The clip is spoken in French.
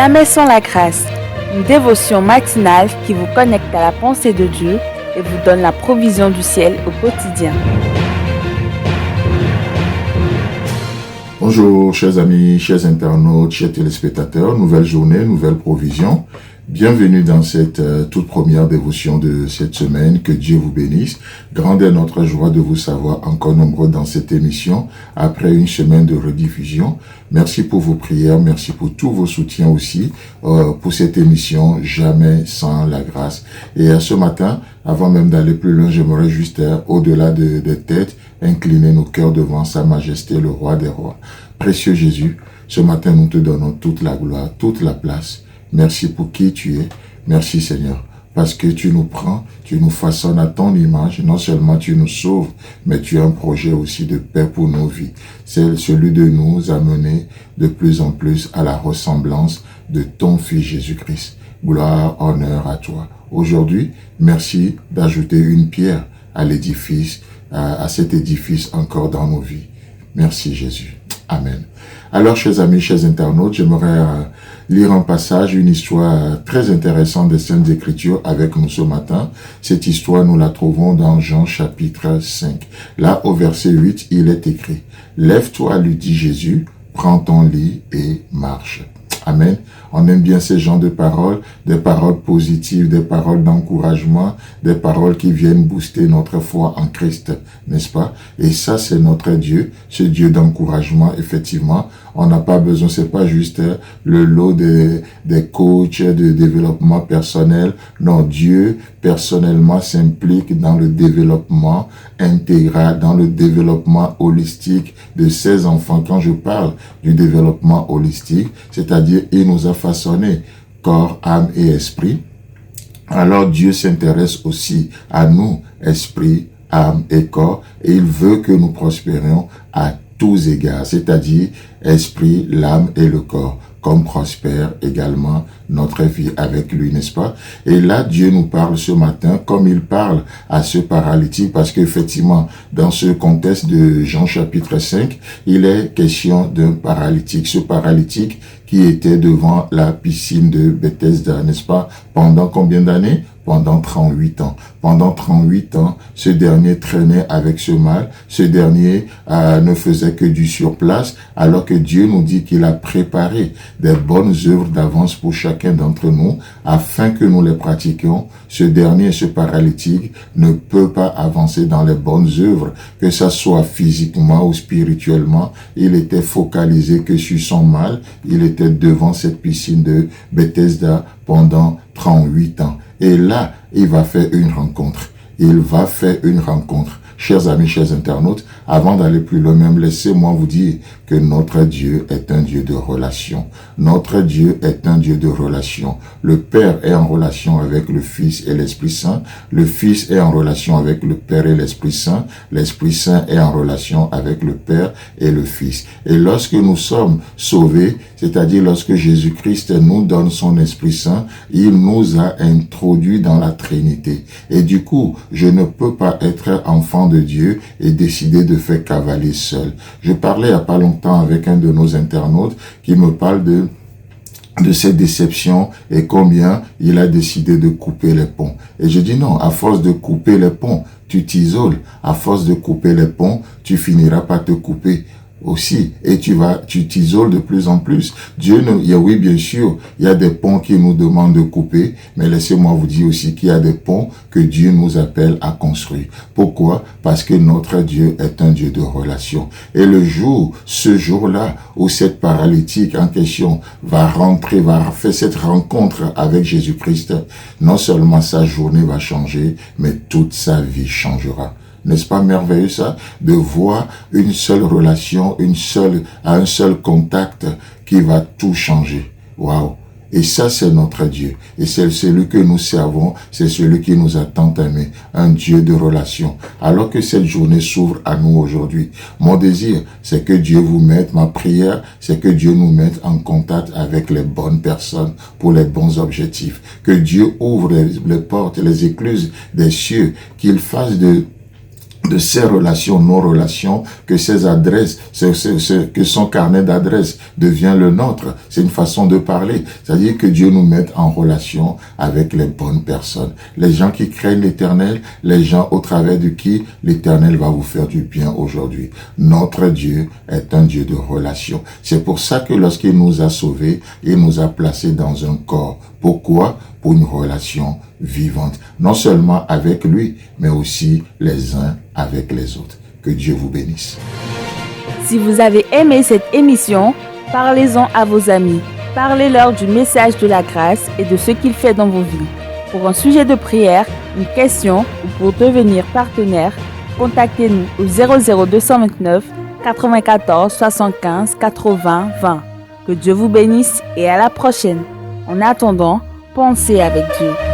Jamais sans la grâce, une dévotion matinale qui vous connecte à la pensée de Dieu et vous donne la provision du ciel au quotidien. Bonjour chers amis, chers internautes, chers téléspectateurs, nouvelle journée, nouvelle provision. Bienvenue dans cette toute première dévotion de cette semaine. Que Dieu vous bénisse. Grande est notre joie de vous savoir encore nombreux dans cette émission après une semaine de rediffusion. Merci pour vos prières, merci pour tous vos soutiens aussi pour cette émission Jamais sans la grâce. Et ce matin, avant même d'aller plus loin, j'aimerais juste au-delà des têtes incliner nos cœurs devant Sa Majesté, le Roi des Rois. Précieux Jésus, ce matin nous te donnons toute la gloire, toute la place. Merci pour qui tu es. Merci Seigneur, parce que tu nous prends, tu nous façonnes à ton image. Non seulement tu nous sauves, mais tu as un projet aussi de paix pour nos vies. C'est celui de nous amener de plus en plus à la ressemblance de ton Fils Jésus-Christ. Gloire, honneur à toi. Aujourd'hui, merci d'ajouter une pierre à l'édifice, à cet édifice encore dans nos vies. Merci Jésus. Amen. Alors, chers amis, chers internautes, j'aimerais lire un passage, une histoire très intéressante des Saintes Écritures avec nous ce matin. Cette histoire, nous la trouvons dans Jean chapitre 5. Là, au verset 8, il est écrit « Lève-toi, lui dit Jésus, prends ton lit et marche. » Amen. On aime bien ces genres de paroles, des paroles positives, des paroles d'encouragement, des paroles qui viennent booster notre foi en Christ, n'est-ce pas? Et ça, c'est notre Dieu, ce Dieu d'encouragement, effectivement. On n'a pas besoin, c'est pas juste le lot des coachs de développement personnel. Non, Dieu, personnellement, s'implique dans le développement intégral, dans le développement holistique de ses enfants. Quand je parle du développement holistique, c'est-à-dire, il nous a façonné corps, âme et esprit. Alors Dieu s'intéresse aussi à nous, esprit, âme et corps, et il veut que nous prospérions à tous égards, c'est-à-dire esprit, l'âme et le corps, comme prospère également notre vie avec lui, n'est-ce pas? Et là, Dieu nous parle ce matin, comme il parle à ce paralytique, parce qu'effectivement, dans ce contexte de Jean chapitre 5, il est question d'un paralytique. Ce paralytique qui était devant la piscine de Bethesda, n'est-ce pas? Pendant combien d'années? Pendant 38 ans. Pendant 38 ans, ce dernier traînait avec ce mal. Ce dernier ne faisait que du surplace, alors que Dieu nous dit qu'il a préparé des bonnes œuvres d'avance pour chacun d'entre nous, afin que nous les pratiquions. Ce dernier, ce paralytique, ne peut pas avancer dans les bonnes œuvres, que ça soit physiquement ou spirituellement. Il était focalisé que sur son mal. Il était devant cette piscine de Bethesda pendant 38 ans. Et là, il va faire une rencontre. Il va faire une rencontre. Chers amis, chers internautes, avant d'aller plus loin même, laissez-moi vous dire que notre Dieu est un Dieu de relation. Notre Dieu est un Dieu de relation. Le Père est en relation avec le Fils et l'Esprit Saint. Le Fils est en relation avec le Père et l'Esprit Saint. L'Esprit Saint est en relation avec le Père et le Fils. Et lorsque nous sommes sauvés, c'est-à-dire lorsque Jésus-Christ nous donne son Esprit Saint, il nous a introduits dans la Trinité. Et du coup, je ne peux pas être enfant de Dieu et décider de faire cavaler seul. Je parlais il n'y a pas longtemps avec un de nos internautes qui me parle de cette déception et combien il a décidé de couper les ponts. Et je dis non, à force de couper les ponts, tu t'isoles. À force de couper les ponts, tu finiras par te couper aussi, et tu t'isoles de plus en plus. Oui, bien sûr, il y a des ponts qui nous demandent de couper, mais laissez-moi vous dire aussi qu'il y a des ponts que Dieu nous appelle à construire. Pourquoi? Parce que notre Dieu est un Dieu de relation. Et ce jour-là, où cette paralytique en question va faire cette rencontre avec Jésus-Christ, non seulement sa journée va changer, mais toute sa vie changera. N'est-ce pas merveilleux ça? De voir une seule relation, un seul contact qui va tout changer. Waouh! Et ça, c'est notre Dieu. Et c'est celui que nous servons, c'est celui qui nous a tant aimés, un Dieu de relation. Alors que cette journée s'ouvre à nous aujourd'hui, mon désir, c'est que Dieu vous mette, ma prière, c'est que Dieu nous mette en contact avec les bonnes personnes pour les bons objectifs. Que Dieu ouvre les portes, les écluses des cieux, qu'il fasse de de ses relations, nos relations, que ses adresses, que son carnet d'adresses devient le nôtre. C'est une façon de parler. C'est-à-dire que Dieu nous mette en relation avec les bonnes personnes. Les gens qui craignent l'Éternel, les gens au travers de qui l'Éternel va vous faire du bien aujourd'hui. Notre Dieu est un Dieu de relation. C'est pour ça que lorsqu'il nous a sauvés, il nous a placés dans un corps. Pourquoi? Pour une relation vivante. Non seulement avec lui, mais aussi les uns avec les autres. Que Dieu vous bénisse. Si vous avez aimé cette émission, parlez-en à vos amis. Parlez-leur du message de la grâce et de ce qu'il fait dans vos vies. Pour un sujet de prière, une question ou pour devenir partenaire, contactez-nous au 00229 94 75 80 20. Que Dieu vous bénisse et à la prochaine. En attendant, pensez avec Dieu.